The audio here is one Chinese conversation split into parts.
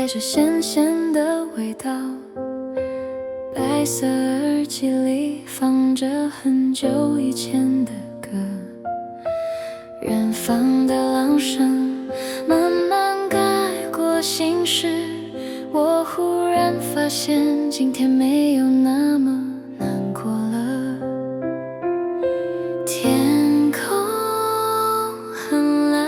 着咸咸的味道，白色耳机里放着很久以前的歌，远方的浪声慢慢盖过心事，我忽然发现今天没有那么难过了。天空很蓝，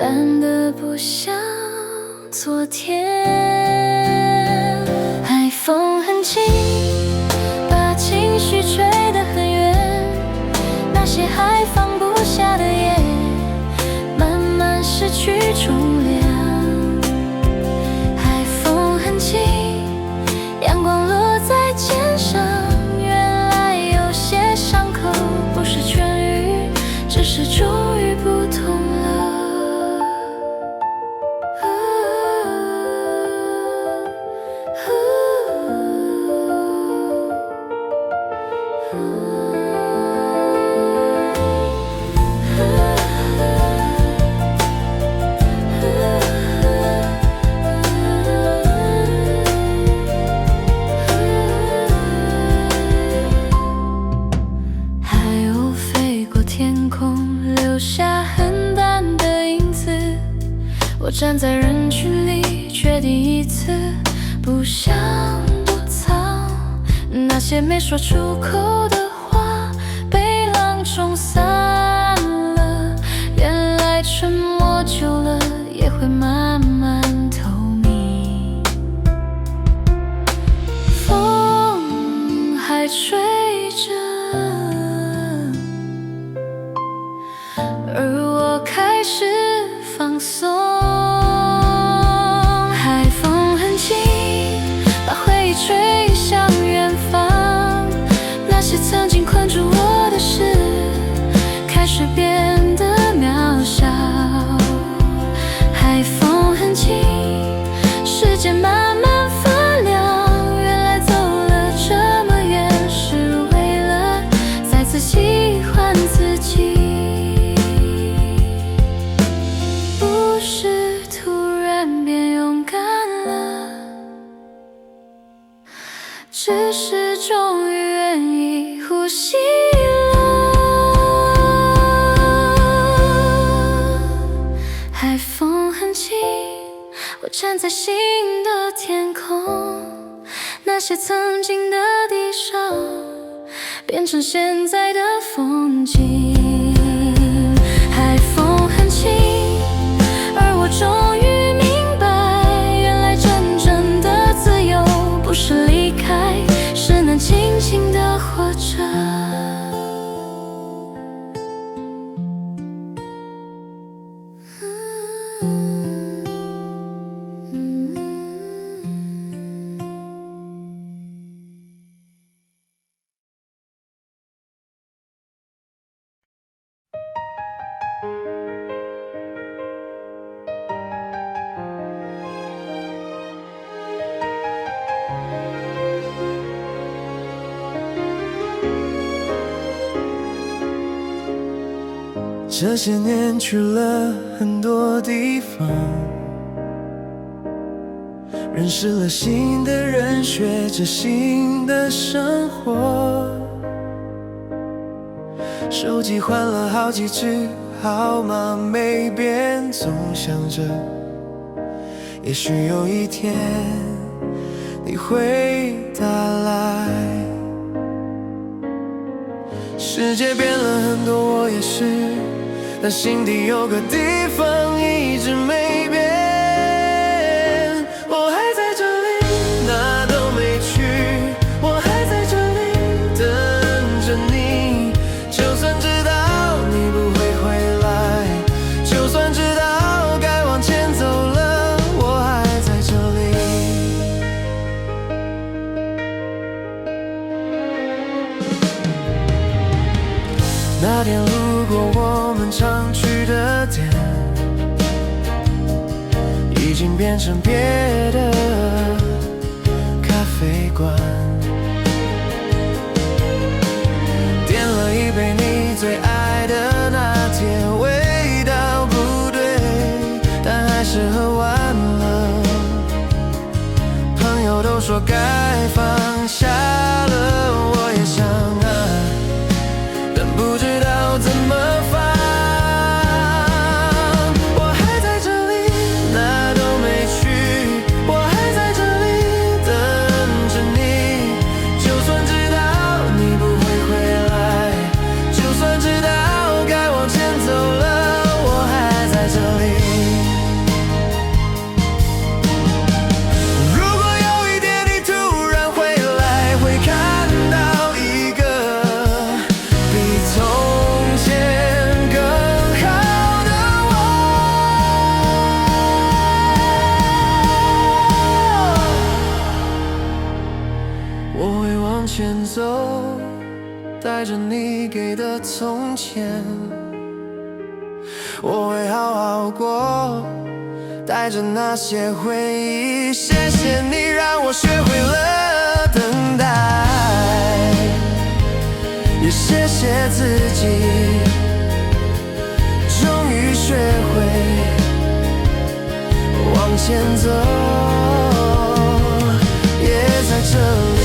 蓝得不像昨天，海风很轻，把情绪吹得很远，那些还放不下的夜，慢慢失去重量。海风很轻，阳光落在肩上，原来有些伤口不是痊愈，只是终于不痛了。我站在人群里，却第一次不想躲藏，那些没说出口的话被浪冲散了，原来沉默久了也会慢慢透明。风还吹着，而我开始放松。吹向远方，那些曾经困住我的事开始变得渺小。海风很轻，世界慢慢发亮，原来走了这么远是为了再次喜欢自己，不是突然变勇敢了，只是终于愿意呼吸了。海风很轻，我站在新的天空，那些曾经的地上变成现在的风景。海风很轻，而我终于明白，原来真正的自由不是离开，是能静静地活着。这些年去了很多地方，认识了新的人，学着新的生活。手机换了好几只号码没变，总想着也许有一天你会打来。世界变了很多，我也是，但心底有个地方一直没变。我还在这里，哪都没去，我还在这里等着你。就算知道你不会回来，就算知道该往前走了，我还在这里。那天路过我们常去的店，已经变成别的咖啡馆。点了一杯你最爱的拿铁，味道不对，但说该放下了，我也想啊，但不知道怎么放。我还在这里，哪都没去，我还在这里等着你。就算知道你不会回来，就算知道该往前走了，我还在这里。前走，带着你给的从前，我会好好过，带着那些回忆。谢谢你让我学会了等待，也谢谢自己，终于学会往前走，也在这里。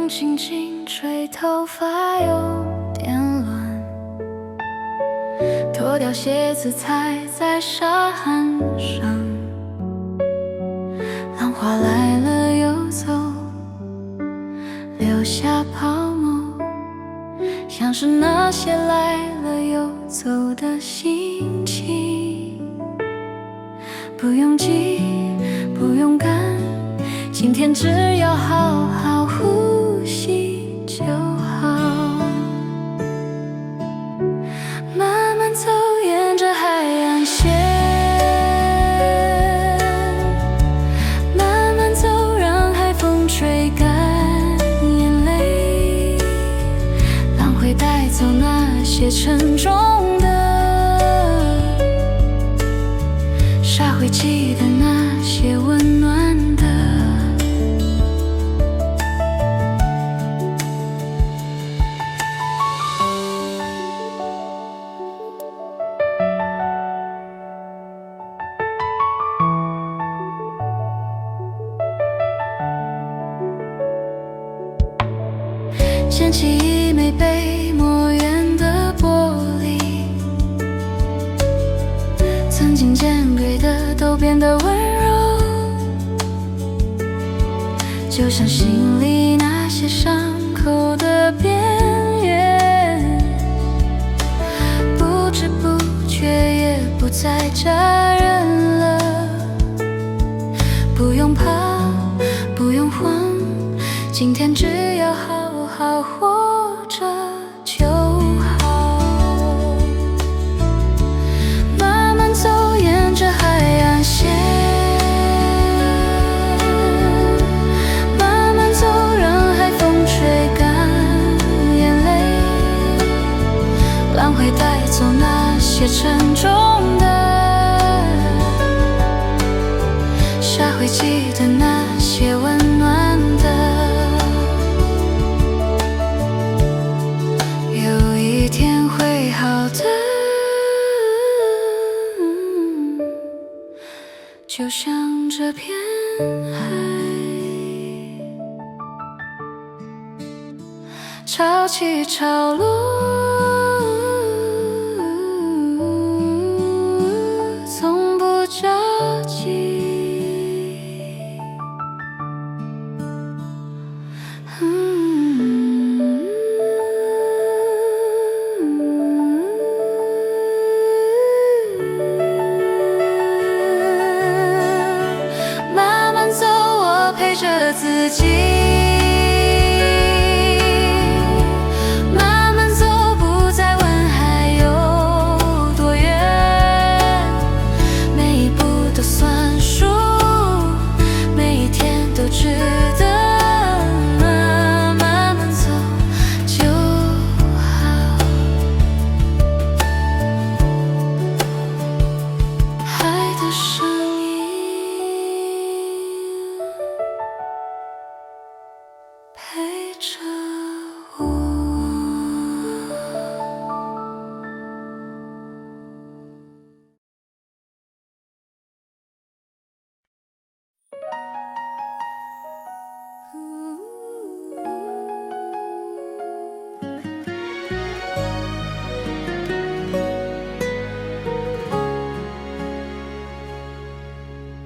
轻轻吹，头发有点乱，脱掉鞋子踩在沙滩上，浪花来了又走，留下泡沫，像是那些来了又走的心情。不用急，不用赶，今天只要好好呼吸就好。慢慢走，沿着海岸线，慢慢走，让海风吹干眼泪，浪会带走那些沉重的，沙会记得那些温暖的。捡起一枚被磨圆的玻璃，曾经尖锐的都变得温柔，就像心里那些伤口的边缘，不知不觉也不再扎人了。不用怕，不用慌，今天只要好好活着就好。慢慢走，沿着海岸线，慢慢走，让海风吹干眼泪，浪会带走那些沉重的，沙会记得那些温暖的。有一天会好的，就像这片海，潮起潮落，从不着急。的自己。慢慢走，不再问还有多远，每一步都算数，每一天都值得。慢慢走就好。海的声音陪着我。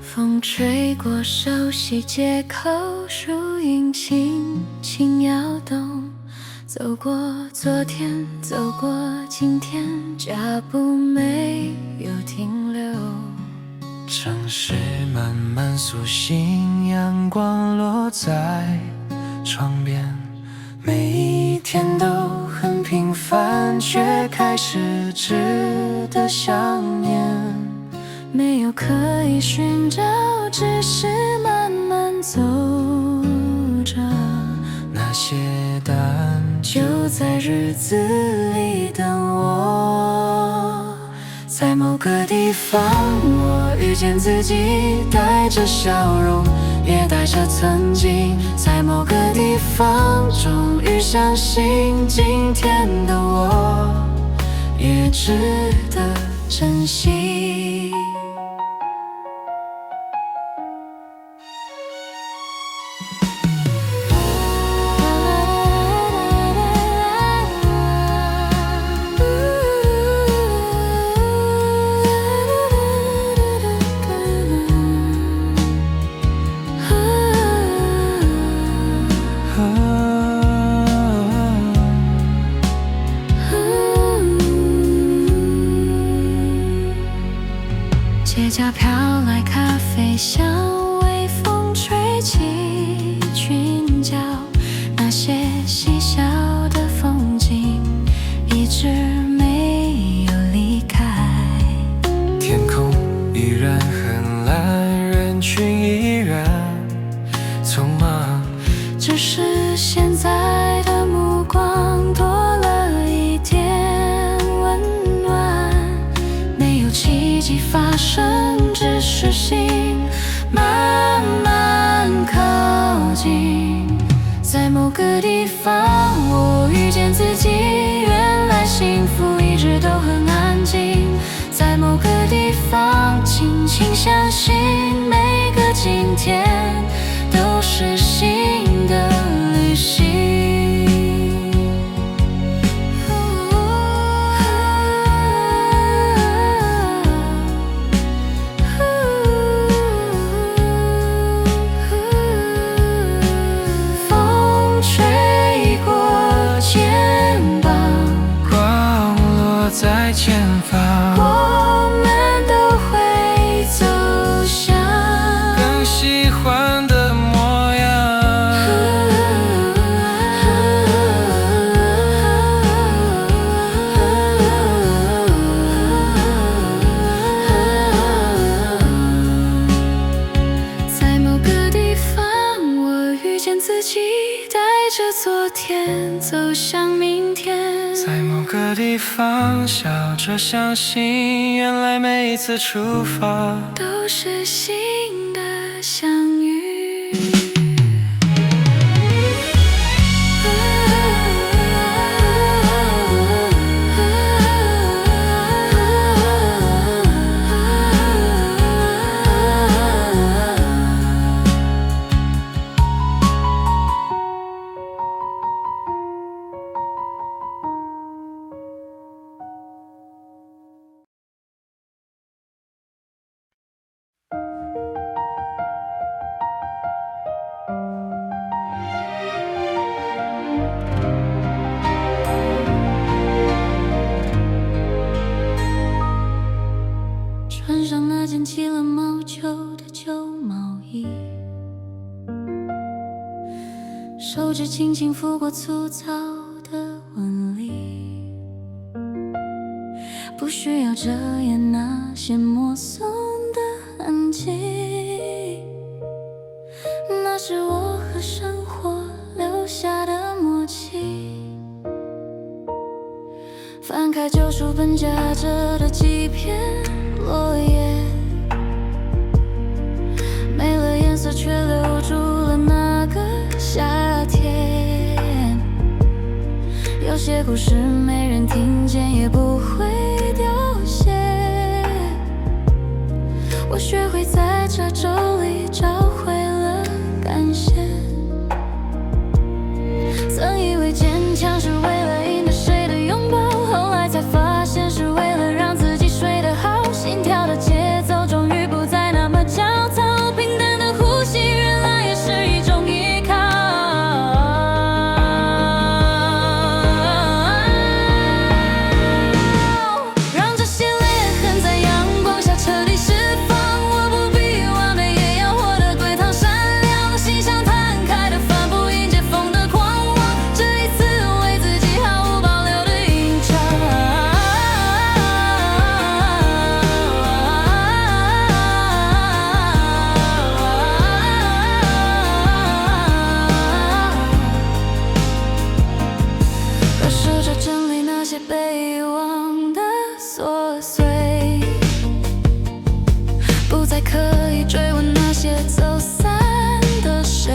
风吹过熟悉街口，树影轻轻摇动，走过昨天，走过今天，脚步没有停留。城市慢慢苏醒，阳光落在窗边，每一天都很平凡，却开始值得想念。没有刻意寻找，只是慢慢走着。那些答案就在日子里等我。在某个地方，我遇见自己，带着笑容，也带着曾经。在某个地方，终于相信今天的我也值得珍惜。街角飘来咖啡香，微风吹起裙角，那些细小的风景一直没有离开。天空依然很蓝，人群依然匆忙，只是现在的目光多了一点温暖，没有奇迹发生，只是心慢慢靠近。在某个地方，我遇见自己，原来幸福一直都很安静。在某个地方，轻轻相信每个今天都是新的旅行。风吹过肩膀，光落在前方，我们都会走向更喜欢的模样。在某个地方，我遇见自己，带着昨天走向明天。在某个地方，笑着相信，原来每一次出发都是新的相遇。穿上那件起了毛球的旧毛衣，手指轻轻拂过粗糙的纹理，不需要遮掩那些默诵的痕迹，那是我和生活留下的默契。翻开旧书本夹着的几片落叶，没了颜色却留住了那个夏天。有些故事没人听见也不会凋谢，我学会在这周里找回了感谢。曾以为坚强是为了赢得谁的拥抱，后来才发现是为了让自己睡得好。心跳的节奏终于不再那么焦躁，平淡的呼吸原来也是一种依靠。让这些裂痕在阳光下彻底释放，我不必完美也要活得滚烫闪亮，心像摊开的帆布迎接风的狂妄，这一次为自己毫无保留的吟唱。我试着整理那些被遗忘的琐碎，不再刻意追问那些走散的谁，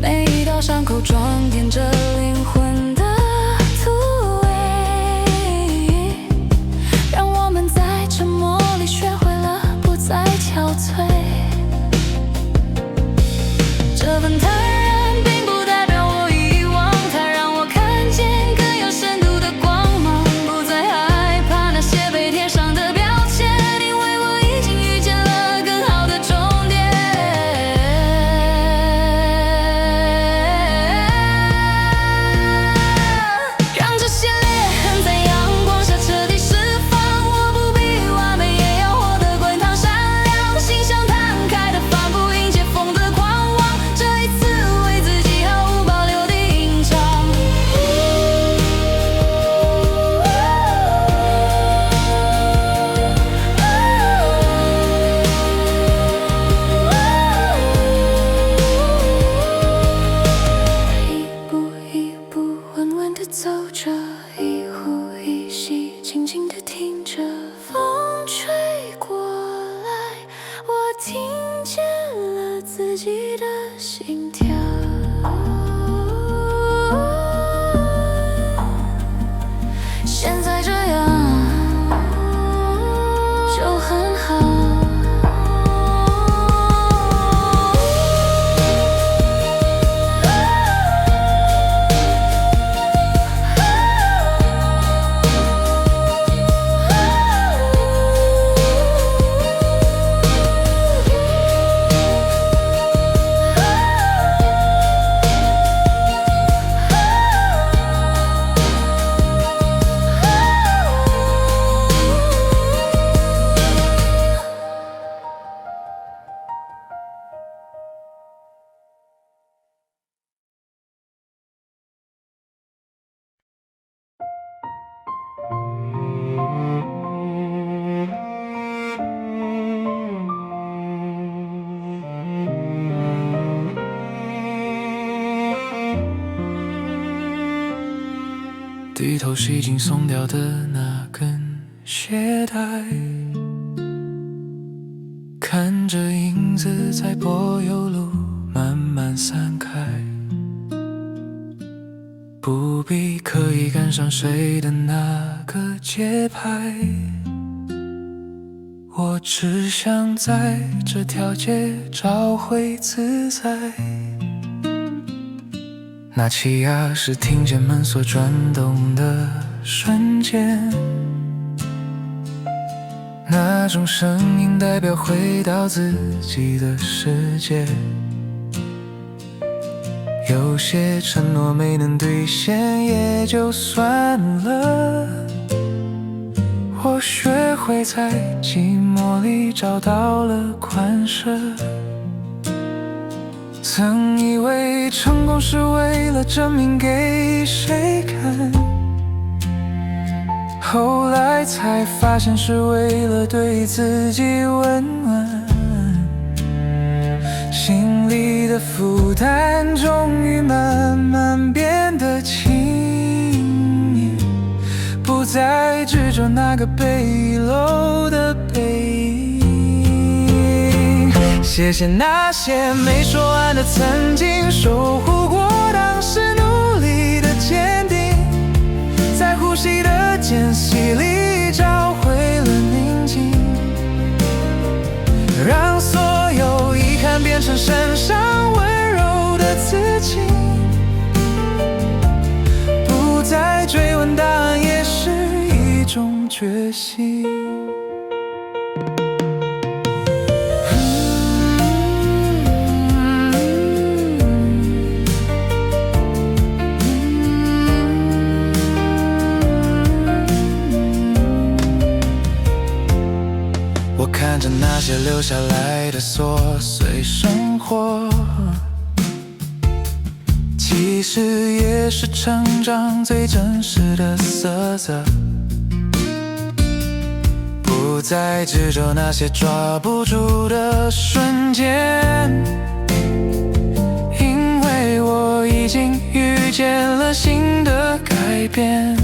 每一道伤口装点着灵魂的土味，让我们在沉默里学会了不再憔悴。这份坦然并不代表我遗忘，它让我看见更有深度的光芒，不再害怕那些被贴上的标签，因为我已经遇见了更好的终点。让这些裂痕在阳光下彻底释放，我不必完美也要活得滚烫闪亮，心像摊开的帆布迎接风的狂妄，这一次为自己毫无保留的吟唱。一步一步稳稳地走着，一呼一吸静静地听着，风吹过来，我听见了自己的心跳。现在这样就很好。低头是已经松掉的那根鞋带，看着影子在柏油路慢慢散开，不必刻意赶上谁的那个节拍，我只想在这条街找回自在。拿起钥匙，听见门锁转动的瞬间，那种声音代表回到自己的世界。有些承诺没能兑现也就算了，我学会在寂寞里找到了宽赦。曾以为成功是为了证明给谁看，后来才发现是为了对自己温暖。心里的负担终于慢慢变得轻盈，不再执着那个被遗漏的背影。谢谢那些没说完的曾经，守护过当时努力的坚定，在呼吸的间隙里找回了宁静，让所有遗憾变成身上温柔的刺青，不再追问答案也是一种决心。我看着那些留下来的琐碎生活，其实也是成长最真实的色泽。不再执着那些抓不住的瞬间，因为我已经遇见了新的改变。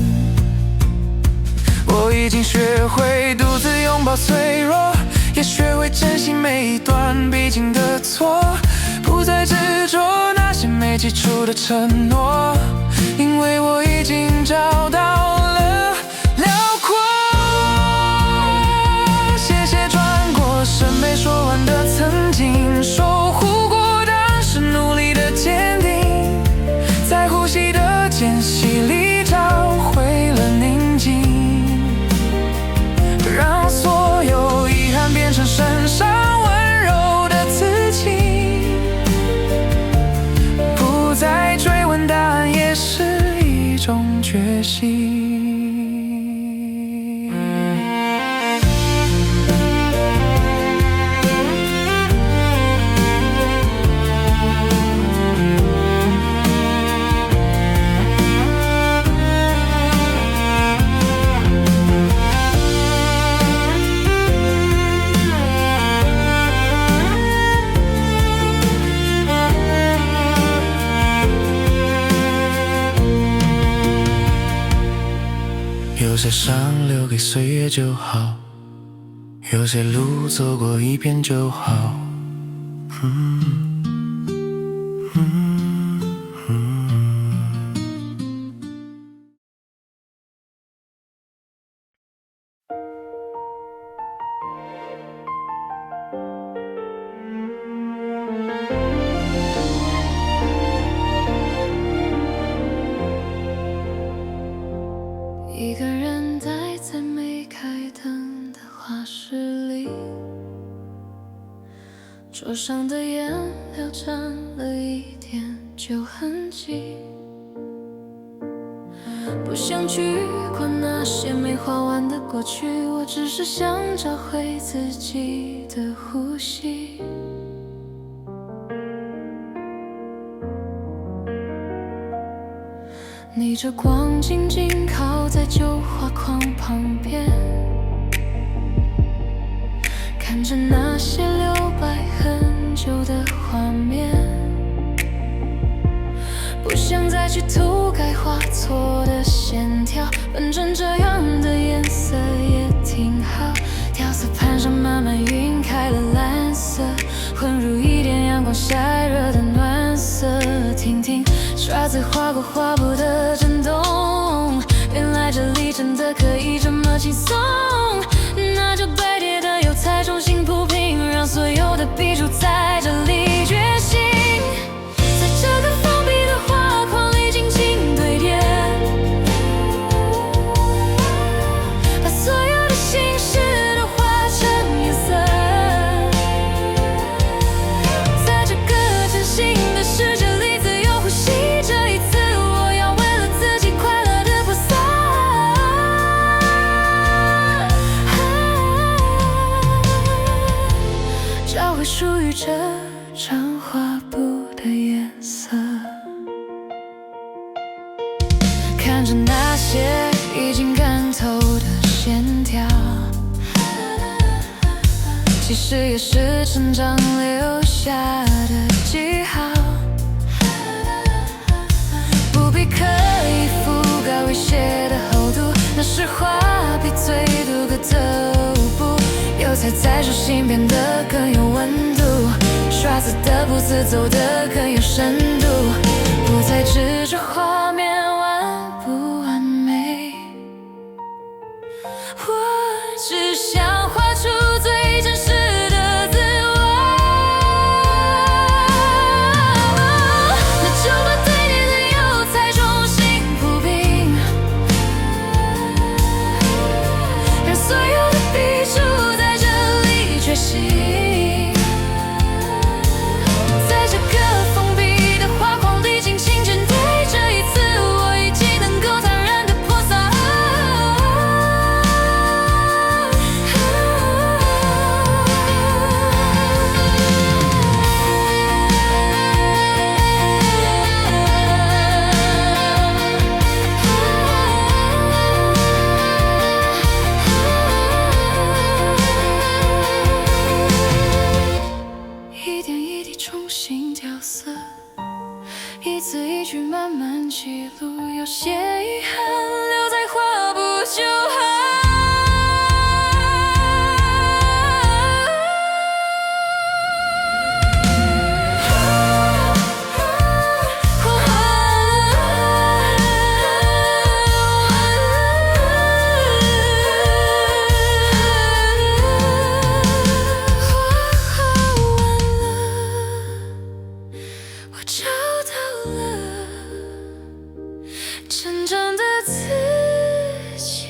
我已经学会独自拥抱脆弱，也学会珍惜每一段必经的错，不再执着那些没记住的承诺，因为我已经找到了辽阔。谢谢转过身没说完的曾经，守护过当时努力的坚定，在呼吸的间隙里找回了宁静，让所有遗憾变成身上温柔的刺青，不再追问答案也是一种决心。有些伤留给岁月就好，有些路走过一遍就好。一个人待在没开灯的画室里，桌上的颜料沾了一点旧痕迹，不想去管那些没画完的过去，我只是想找回自己的呼吸。逆着光静静靠在旧画框旁边，看着那些留白很久的画面，不想再去涂改画错的线条，反正这样的颜色也挺好。调色盘上慢慢晕开了蓝色，混入一点阳光晒热的暖色，听听刷子划过画布的震动，原来这里真的可以这么轻松。那就白叠的釉彩重新铺平，让所有的笔触在这里觉醒，在这个封闭的画框里静静堆叠，把所有的心事都画成颜色，在这个真心的世界里自由呼吸。这一次我要为了自己快乐的播撒，其实也是成长留下的记号，不必刻意覆盖威胁的厚度，那是画笔最独个头部，油彩在手心变得更有温度，刷子的步子走得更有深度，不再执着画面完不完美，我只想画出最真实的自我。那就把对你的油彩重新铺平，让所有的笔触在这里觉醒，在这个封闭的画框历经清晨，对这一次我已经能够坦然地泼洒。一点一滴重新调色，一字一句慢慢记录，有些遗憾留在画布就好。我找到了真正的自己。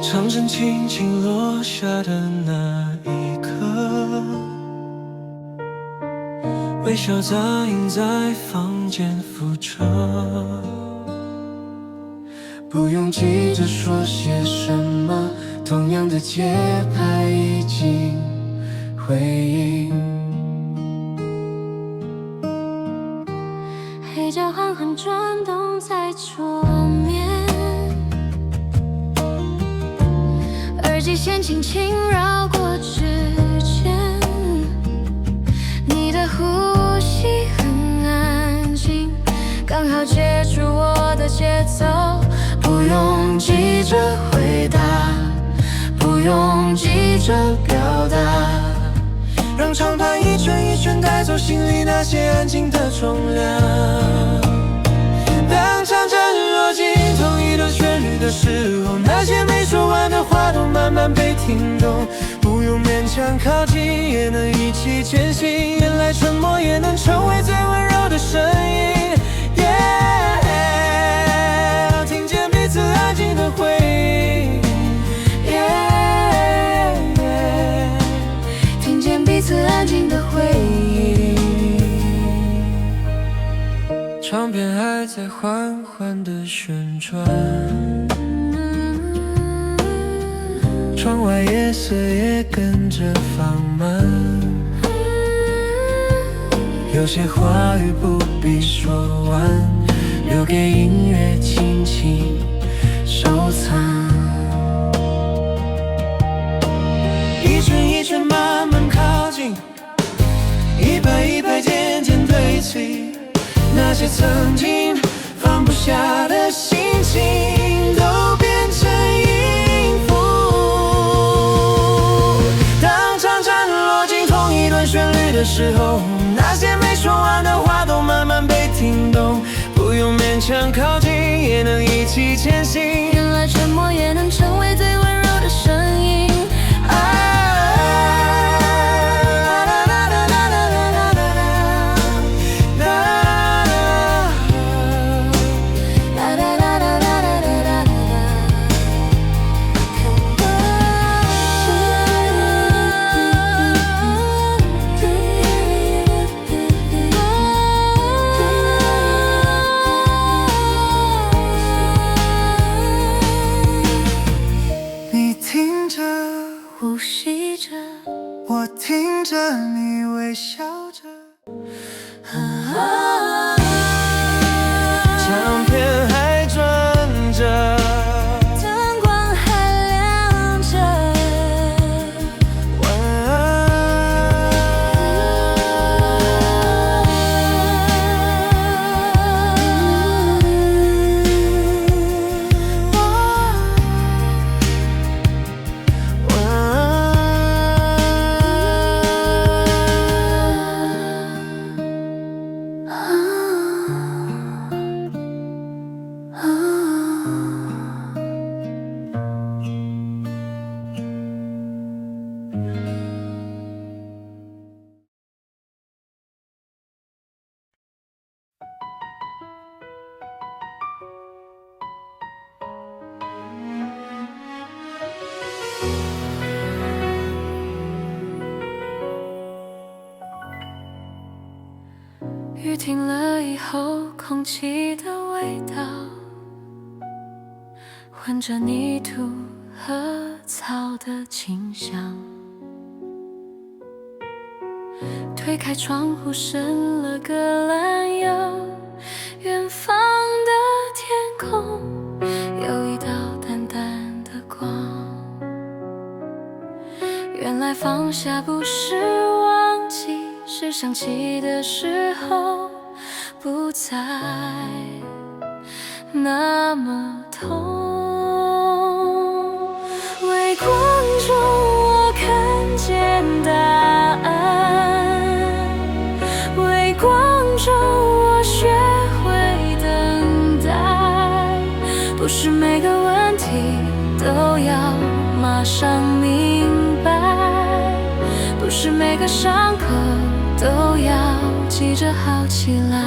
掌声轻轻落下的那一刻，微笑杂音在房间浮着，不用急着说些什么，同样的节拍已经回应。黑胶缓缓转动在桌面，耳机线轻轻绕过指尖，你的呼吸很安静，刚好接住我的节奏，不用急着回答，不用急着表达，让长盘一圈一圈带走心里那些安静的重量。当唱着若进同一段旋律的时候，那些没说完的话都慢慢被听懂，不用勉强靠近也能一起前行，原来沉默也能成为最温柔的声音。听见彼此安静的回应，听见彼此安静的回应。唱片还在缓缓地旋转，窗外夜色也跟着放慢，有些话语不必说完，留给音乐轻轻收藏。一圈一圈慢慢靠近，一排一排渐渐堆砌，那些曾经放不下的心情都变成音符。当唱串落进同一段旋律的时候，那些没说完的话都慢慢被听懂，不用勉强靠近也能一起前行，原来沉默也能成为最温柔的声音。雨停了以后，空气的味道混着泥土和草的清香。推开窗户，伸了个懒腰，远方的天空有一道淡淡的光。原来放下不是忘记，是想起的时候不再那么痛。微光中我看见答案，微光中我学会等待。不是每个问题都要马上明白，不是每个伤口都要急着好起来。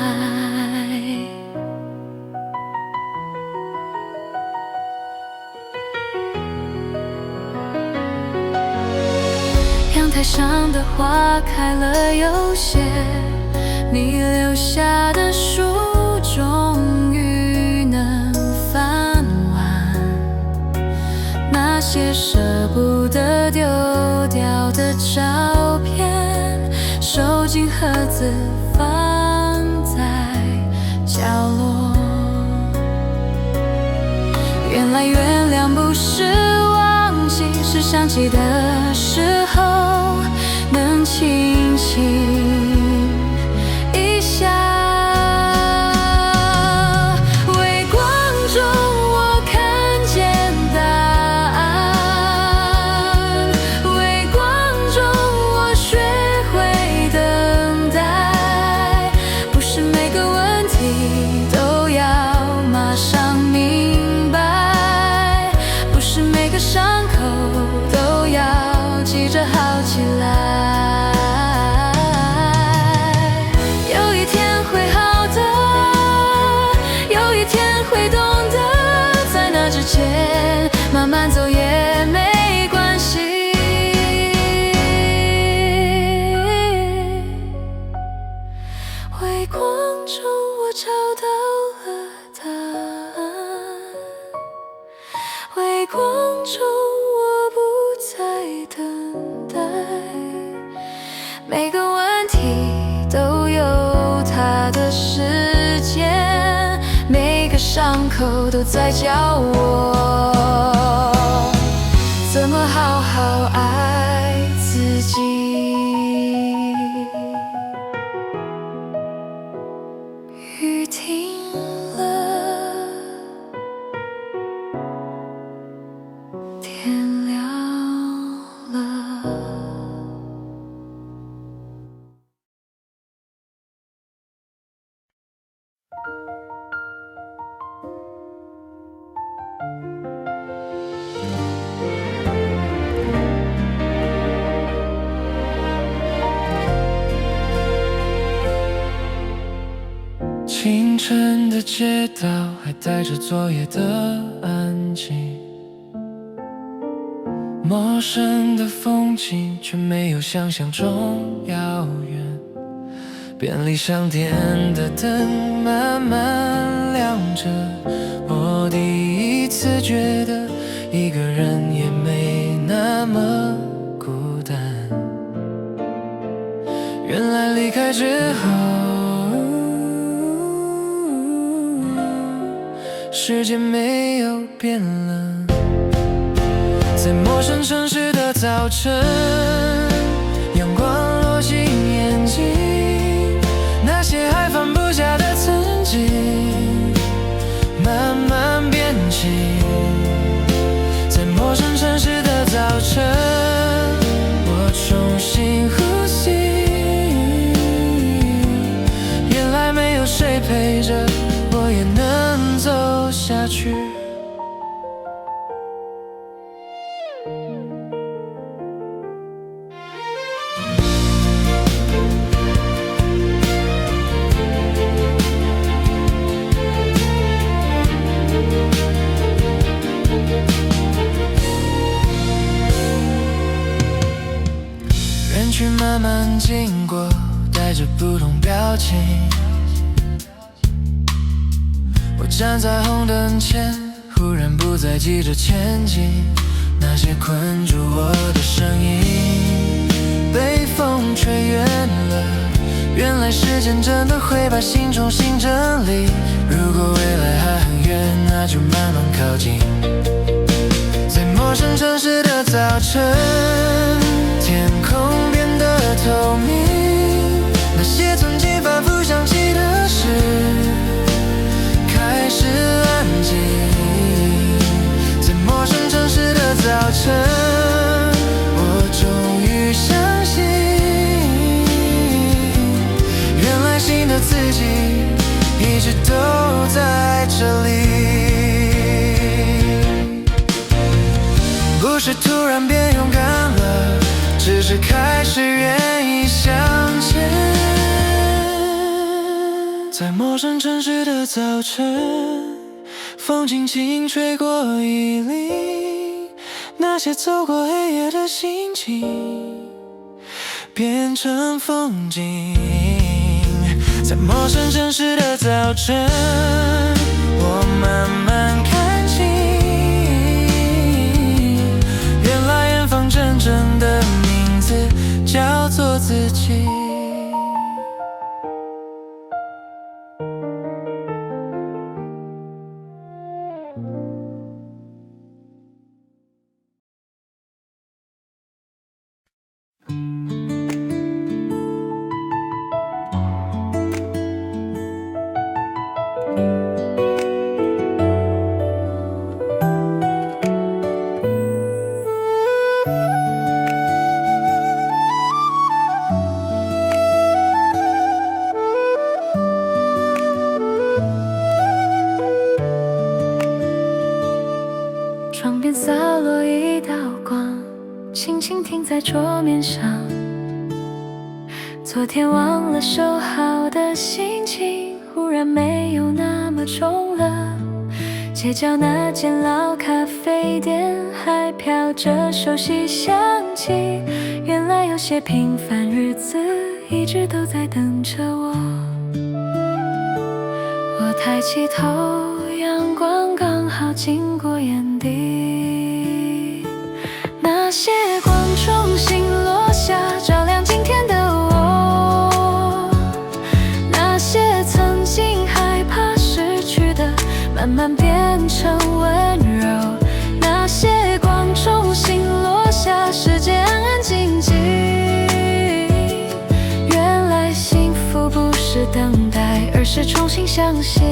阳台上的花开了有些，你留下的书终于能翻完。那些舍不得丢掉的照片，收进盒子放在角落。原来原谅不是忘记，是想起的时候能轻轻一笑。微光中我看见答案，微光中我学会等待。不是每个问题都要马上明白，不是每个伤口都要急着好起来。有一天会好的，有一天会懂得，在那之前慢慢走也没关系。微光中我找到了答案，微光中我不再等待。每个问题都有它的时间，每个伤口都在教我怎么好好爱自己。雨停了，天亮了。清晨的街道还带着昨夜的安静，陌生的风景却没有想象中遥远。便利商店的灯慢慢亮着，我第一次觉得一个人也没那么孤单。原来离开之后，世界没有变了。在陌生城市的早晨，阳光落进眼睛，那些还放不下的曾经慢慢变轻。在陌生城市的早晨，我重新呼吸，原来没有谁陪着我也能走下去。人群慢慢经过，带着不不动表情。我站在红灯前，忽然不再急着前进，那些困住我的声音被风吹远了。原来时间真的会把心重新整理。如果未来还很远，那就慢慢靠近。在陌生城市的早晨，天空变得透明，那些曾经反复想起的事开始安静。在陌生城市的早晨，我终于相信，原来新的自己一直都在这里。不是突然变勇敢了，只是开始愿意向前。在陌生城市的早晨，风轻轻吹过衣领，那些走过黑夜的心情变成风景。在陌生城市的早晨，我慢慢看清，原来远方真正的名字叫做自己。窗边洒落一道光，轻轻停在桌面上。昨天忘了收好的心情，忽然没有那么重了。街角那间老咖啡店，还飘着熟悉香气。原来有些平凡日子，一直都在等着我。我抬起头，阳光刚好经过眼底，那些光重新落下，照亮今天的我。那些曾经害怕失去的，慢慢变成温柔。那些光重新落下，世界安安静静。原来幸福不是等待，而是重新相信。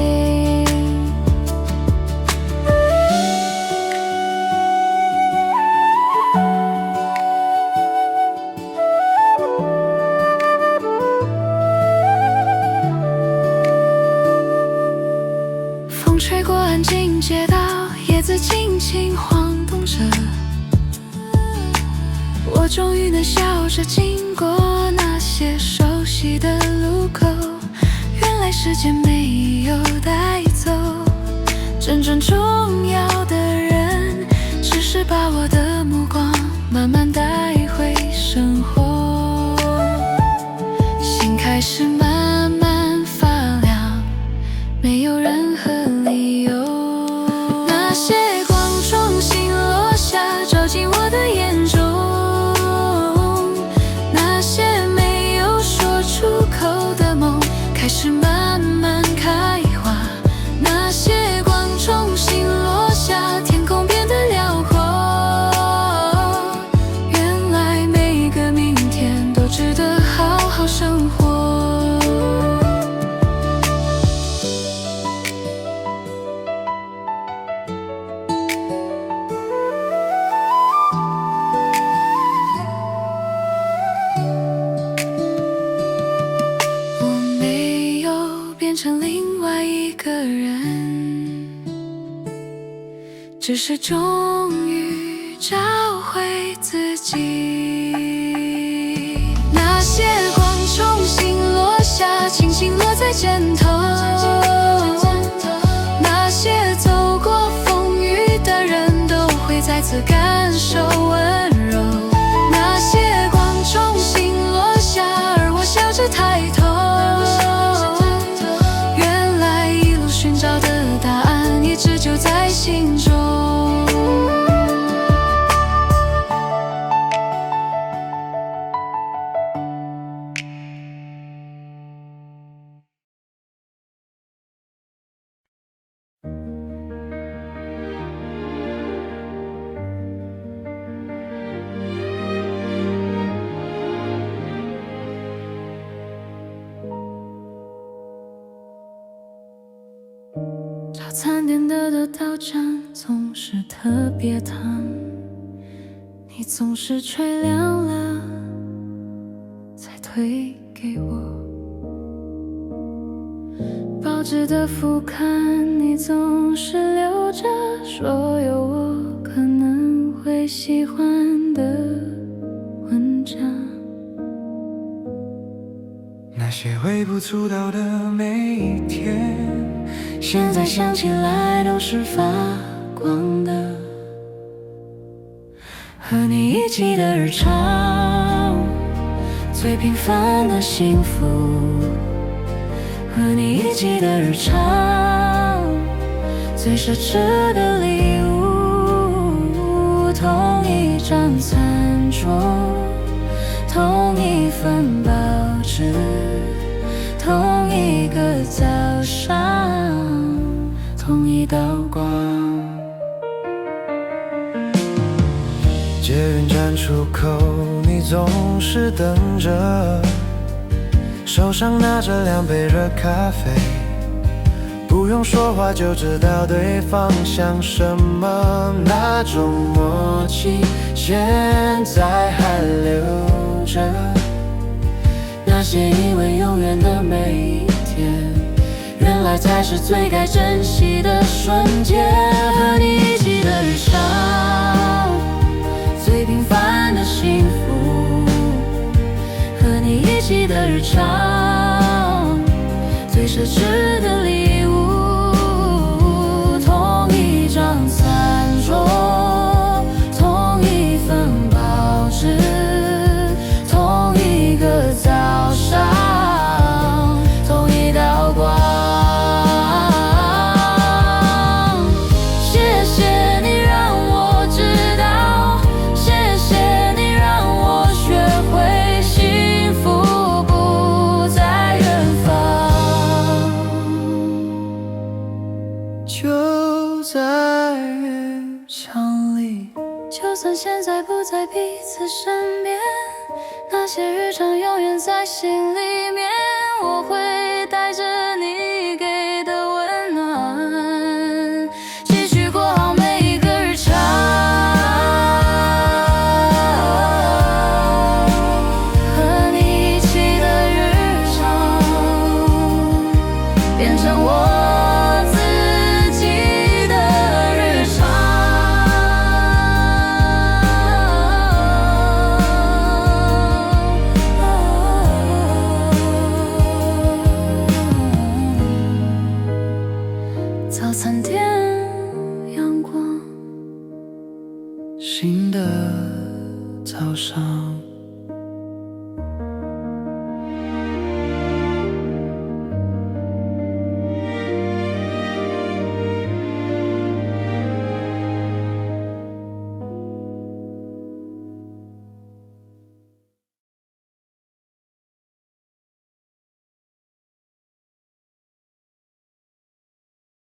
风吹过安静街道，叶子轻轻晃动着，我终于能笑着经过那些熟悉的路口。原来时间没有带走真正重要的人，只是把我的目光慢慢带回生活。心开始慢慢发亮，没有任何理由。那些光重新落下，照进我的眼中。那些没有说出口的梦，开始慢慢开花。那些光重新落下，天空变得辽阔。原来每个明天都值得好好生活。我没有变成另外一个人，只是终于找回自己。那些光重新落下，轻轻落在肩头。那些走过风雨的人，都会再次感受温柔。那些光重新落下，而我笑着抬头。餐点的到站总是特别烫，你总是吹凉了再推给我。报纸的副刊，你总是留着，说有我可能会喜欢的文章。那些微不足道的每一天，现在想起来都是发光的。和你一起的日常，最平凡的幸福。和你一起的日常，最奢侈的礼物。同一张餐桌，同一份报纸，同一个早上，同一道光。捷运站出口，你总是等着，手上拿着2杯热咖啡，不用说话就知道对方想什么，那种默契现在还留着。那些以为永远的每一天，原来才是最该珍惜的瞬间。和你一起的日常，最平凡的幸福。和你一起的日常，最奢侈的礼物。同一张餐桌，同一份报纸，同一个早上，同一道光。谢谢你让我知道，谢谢你让我学会幸福不在远方，就在夜场里。就算现在不在彼此身边，那些日常永远在心里面。我会带着你给的温暖，继续过好每一个日常。和你一起的日常，变成我自己的日常。早餐店，阳光。新的早上。